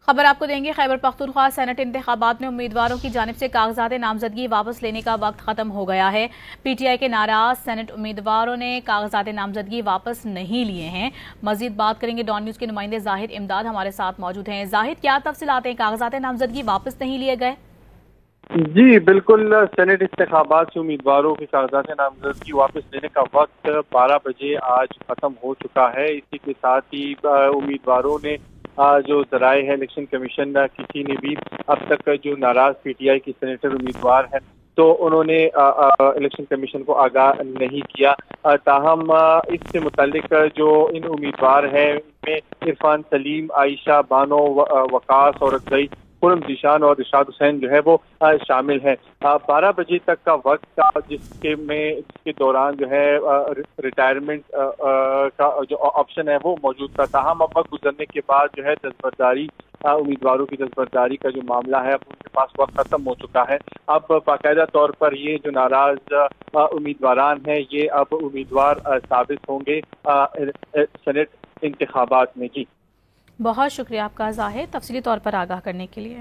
خبر آپ کو دیں گے، خیبر پختونخوا سینٹ انتخابات میں امیدواروں کی جانب سے کاغذات نامزدگی واپس لینے کا وقت ختم ہو گیا ہے۔ پی ٹی آئی کے ناراض سینٹ امیدواروں نے کاغذات نامزدگی واپس نہیں لیے ہیں۔ مزید بات کریں گے، ڈان نیوز کے نمائندے زاہد امداد ہمارے ساتھ موجود ہیں۔ زاہد، کیا تفصیلات ہیں؟ کاغذات نامزدگی واپس نہیں لیے گئے؟ جی بالکل، سینٹ انتخابات سے امیدواروں کے کاغذات نامزدگی واپس لینے کا وقت 12 بجے آج ختم ہو چکا ہے۔ اسی کے ساتھ ہی امیدواروں نے جو ذرائع ہے الیکشن کمیشن، کسی نے بھی اب تک جو ناراض پی ٹی آئی کی سینیٹر امیدوار ہیں تو انہوں نے الیکشن کمیشن کو آگاہ نہیں کیا۔ تاہم اس سے متعلق جو ان امیدوار ہیں ان میں عرفان سلیم، عائشہ بانو، وقاص اور رضائی، خرم ذیشان اور رشاد حسین جو ہے وہ شامل ہیں۔ 12 بجے تک کا وقت تھا جس کے دوران جو ہے ریٹائرمنٹ کا جو آپشن ہے وہ موجود تھا۔ تاہم اب وقت گزرنے کے بعد جو ہے دستبرداری، امیدواروں کی دستبرداری کا جو معاملہ ہے اب ان کے پاس وقت ختم ہو چکا ہے۔ اب باقاعدہ طور پر یہ جو ناراض امیدواران ہیں یہ اب امیدوار ثابت ہوں گے سینٹ انتخابات میں۔ جی بہت شکریہ آپ کا زاہد، تفصیلی طور پر آگاہ کرنے کے لیے۔